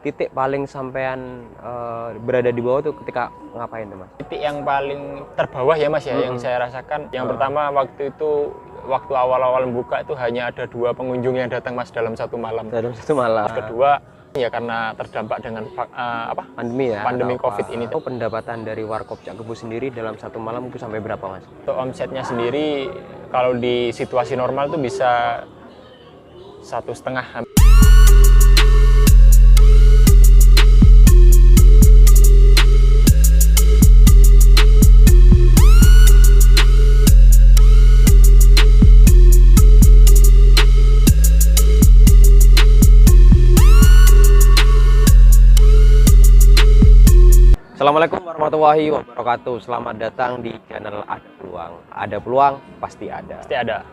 Titik paling sampean berada di bawah tuh ketika ngapain tuh, Mas? Titik yang paling terbawah ya Mas ya, yang saya rasakan. Yang pertama waktu itu, waktu awal-awal buka itu hanya ada 2 pengunjung yang datang Mas dalam satu malam. Dalam satu malam. Kedua ya karena terdampak dengan Pandemi ya? Pandemi COVID ini. Oh, pendapatan dari Warkop Cak Kebo sendiri dalam satu malam itu sampai berapa, Mas? Untuk omsetnya sendiri kalau di situasi normal tuh bisa 1,5. Assalamualaikum warahmatullahi wabarakatuh. Selamat datang di channel Ada Peluang. Ada peluang pasti ada. Pasti ada.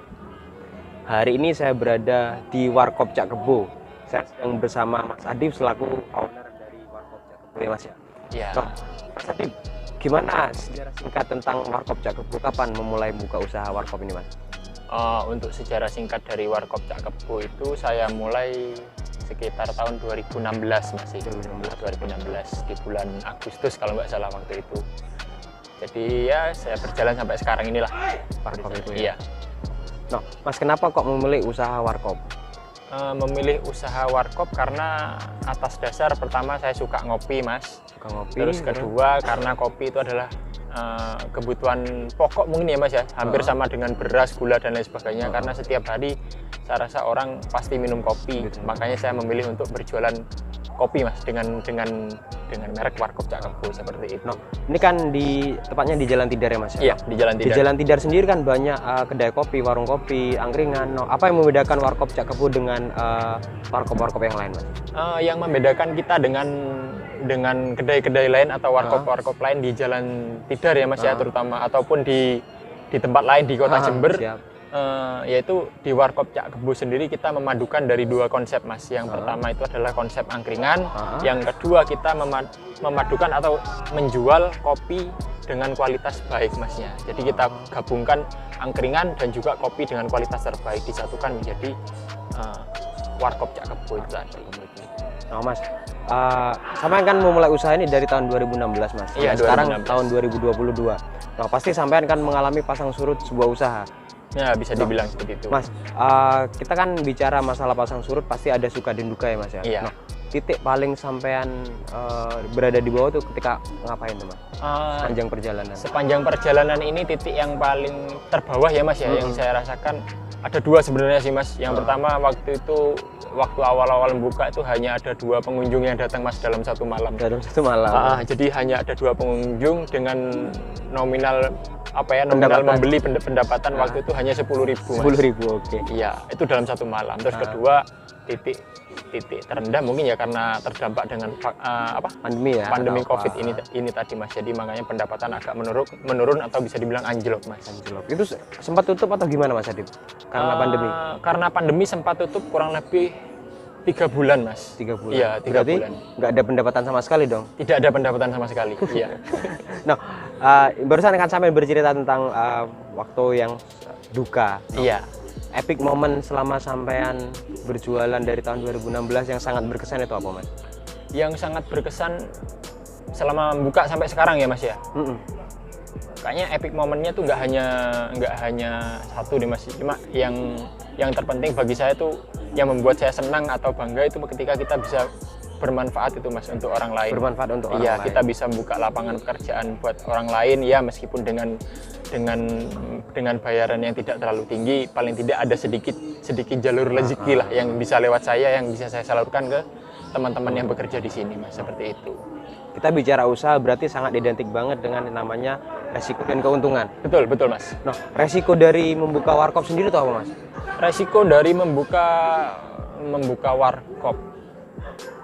Hari ini saya berada di Warkop Cak Kebo. Saya sedang bersama Mas Adib selaku owner dari Warkop Cak Kebo ya, Mas ya. Iya. Nah, Mas Adib, gimana sejarah singkat tentang Warkop Cak Kebo? Kapan memulai buka usaha Warkop ini, Mas? Untuk sejarah singkat dari Warkop Cak Kebo itu saya mulai sekitar tahun 2016 masih 2016 di bulan Agustus kalau nggak salah waktu itu. Jadi ya saya berjalan sampai sekarang inilah Warkop itu ya. Iya. Nah, Mas, kenapa kok memilih usaha Warkop? Memilih usaha Warkop karena atas dasar pertama saya suka ngopi, Mas. Suka ngopi. Terus kedua karena kopi itu adalah kebutuhan pokok mungkin ya Mas ya, hampir sama dengan beras, gula dan lain sebagainya. Karena setiap hari saya rasa orang pasti minum kopi, makanya saya memilih untuk berjualan kopi Mas dengan merek Warkop Cak Kebo seperti itu. Nah, ini kan tepatnya di Jalan Tidar ya, Mas ya? Iya, di Jalan Tidar. Di Jalan Tidar sendiri kan banyak kedai kopi, warung kopi, angkringan. Nah, apa yang membedakan Warkop Cak Kebo dengan warkop-warkop yang lain, Mas? Yang membedakan kita dengan kedai-kedai lain atau warkop-warkop lain di Jalan Tidar ya Mas ya, terutama ataupun di tempat lain di Kota Jember. Yaitu di Warkop Cak Kebo sendiri kita memadukan dari 2 konsep Mas. Yang pertama itu adalah konsep angkringan, yang kedua kita memadukan atau menjual kopi dengan kualitas baik Masnya. Jadi kita gabungkan angkringan dan juga kopi dengan kualitas terbaik disatukan menjadi Warkop Cak Kebo itu tadi. Nah, Mas, sampean kan memulai usaha ini dari tahun 2016, Mas. Iya, sekarang 2016. tahun 2022. Nah, pasti sampean kan mengalami pasang surut sebuah usaha. Ya, bisa dibilang seperti itu. Mas, kita kan bicara masalah pasang surut pasti ada suka dan duka ya, Mas ya. Iya. Nah, titik paling sampean berada di bawah tuh ketika ngapain tuh, Mas? Sepanjang perjalanan. Sepanjang perjalanan ini titik yang paling terbawah ya Mas ya, yang saya rasakan ada 2 sebenarnya sih Mas. Yang pertama waktu itu, waktu awal-awal buka itu hanya ada 2 pengunjung yang datang Mas dalam satu malam. Dalam satu malam. Jadi hanya ada 2 pengunjung dengan nominal nominal membeli pendapatan waktu itu hanya 10.000. 10.000, oke. Iya, itu dalam satu malam. Terus kedua titik terendah mungkin ya karena terdampak dengan Pandemi ya. Pandemi COVID ini tadi Mas. Jadi makanya pendapatan agak menurun atau bisa dibilang anjlok Mas. Anjlok. Itu sempat tutup atau gimana Mas Adib? Karena pandemi. Karena pandemi sempat tutup kurang lebih 3 bulan Mas. 3 bulan. Iya, 3 bulan. Nggak ada pendapatan sama sekali dong? Tidak ada pendapatan sama sekali. Iya. Nah, barusan kan sampai bercerita tentang waktu yang duka. Iya. Epic moment selama sampean berjualan dari tahun 2016 yang sangat berkesan itu apa, Mas? Yang sangat berkesan selama buka sampai sekarang ya Mas ya. Kayaknya epic momennya tuh nggak hanya satu deh Mas. Cuma yang terpenting bagi saya tuh yang membuat saya senang atau bangga itu ketika kita bisa bermanfaat itu Mas untuk orang lain. Bermanfaat untuk orang lain. Iya, kita bisa membuka lapangan pekerjaan buat orang lain ya, meskipun dengan bayaran yang tidak terlalu tinggi, paling tidak ada sedikit jalur rezeki lah yang bisa lewat saya, yang bisa saya salurkan ke teman-teman yang bekerja di sini Mas, seperti itu. Kita bicara usaha berarti sangat identik banget dengan namanya resiko dan keuntungan. Betul Mas. Nah, resiko dari membuka warkop sendiri itu apa, Mas? Resiko dari membuka warkop,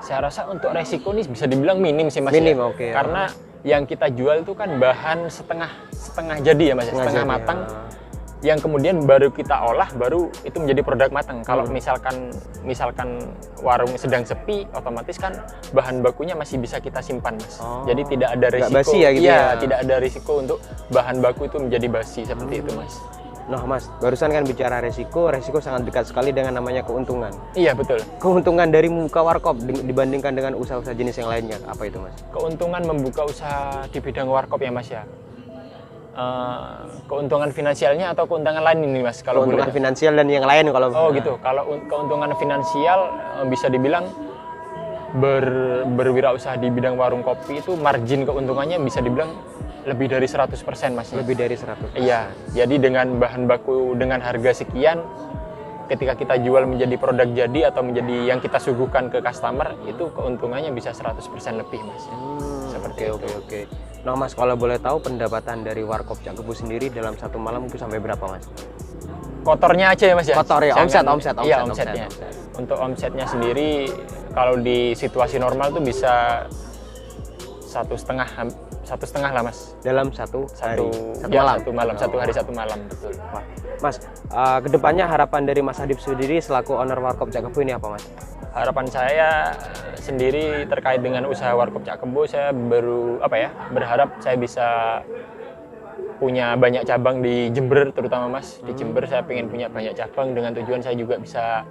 saya rasa untuk resiko ini bisa dibilang minim sih Mas. Minim, ya. oke. Karena yang kita jual itu kan bahan setengah jadi ya Mas, setengah matang. Yang kemudian baru kita olah, baru itu menjadi produk matang. Kalau misalkan warung sedang sepi, otomatis kan bahan bakunya masih bisa kita simpan Mas. Jadi tidak ada risiko. Basi ya gitu ya? Tidak ada risiko untuk bahan baku itu menjadi basi seperti itu Mas. Nah Mas, barusan kan bicara resiko sangat dekat sekali dengan namanya keuntungan. Iya betul. Keuntungan dari membuka warkop dibandingkan dengan usaha-usaha jenis yang lainnya, apa itu Mas? Keuntungan membuka usaha di bidang warkop ya Mas ya. Keuntungan finansialnya atau keuntungan lain ini Mas? Kalau keuntungan finansial dan yang lain kalau. Oh gitu. Kalau keuntungan finansial bisa dibilang berwirausaha di bidang warung kopi itu margin keuntungannya bisa dibilang lebih dari 100% Mas. Lebih dari 100%. Iya. Jadi dengan bahan baku dengan harga sekian, ketika kita jual menjadi produk jadi atau menjadi yang kita suguhkan ke customer, itu keuntungannya bisa 100% lebih Mas. Seperti itu. Oke. Nah Mas, kalau boleh tahu pendapatan dari warkop Cak Kebo sendiri dalam satu malam itu sampai berapa Mas? Kotornya aja ya Mas ya? Kotor ya, omset. Iya, omsetnya. Untuk omsetnya sendiri, kalau di situasi normal tuh bisa 1,5 lah Mas. Dalam satu hari, satu hari satu malam, betul. Wah. Mas, kedepannya harapan dari Mas Adib sendiri selaku owner warkop Cak Kebo ini apa Mas? Harapan saya sendiri terkait dengan usaha warkop Cak Kebo, saya berharap saya bisa punya banyak cabang di Jember terutama Mas. Di Jember saya pengen punya banyak cabang dengan tujuan saya juga bisa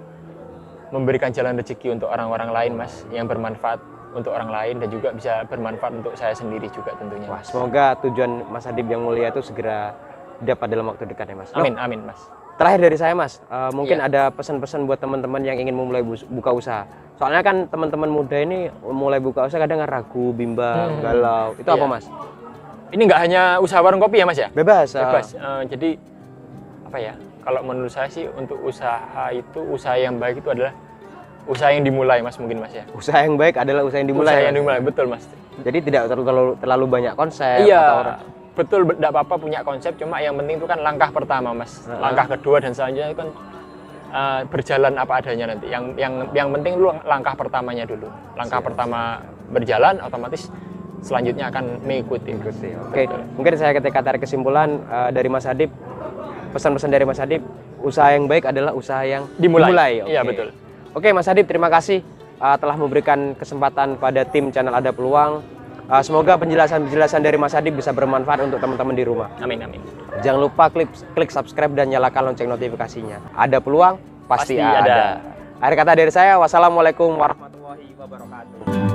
memberikan jalan rezeki untuk orang-orang lain Mas, yang bermanfaat untuk orang lain dan juga bisa bermanfaat untuk saya sendiri juga tentunya. Wah, semoga tujuan Mas Adib yang mulia itu segera dapat dalam waktu dekat ya Mas. Amin, amin Mas. Terakhir dari saya Mas, mungkin ada pesan-pesan buat teman-teman yang ingin memulai buka usaha. Soalnya kan teman-teman muda ini mulai buka usaha kadang ragu, bimbang, galau. Itu apa Mas? Ini nggak hanya usaha warung kopi ya Mas ya? Bebas. Jadi apa ya? Kalau menurut saya sih untuk usaha yang baik itu adalah usaha yang dimulai Mas, mungkin Mas ya. Usaha yang baik adalah usaha yang dimulai. Usaha yang dimulai, betul Mas. Jadi tidak terlalu banyak konsep. Iya. Betul, tidak apa-apa punya konsep, cuma yang penting itu kan langkah pertama Mas. Langkah kedua dan selanjutnya itu kan berjalan apa adanya nanti. Yang penting dulu langkah pertamanya dulu. Langkah pertama berjalan, otomatis selanjutnya akan mengikuti. Oke. Mungkin saya ketika tarik kesimpulan dari Mas Adib, pesan-pesan dari Mas Adib, usaha yang baik adalah usaha yang dimulai. Iya betul. Oke Mas Adib, terima kasih telah memberikan kesempatan pada tim channel Ada Peluang. Semoga penjelasan dari Mas Adib bisa bermanfaat untuk teman-teman di rumah. Amin, amin. Jangan lupa klik subscribe dan nyalakan lonceng notifikasinya. Ada peluang, pasti ada. Akhir kata dari saya, wassalamualaikum warahmatullahi wabarakatuh.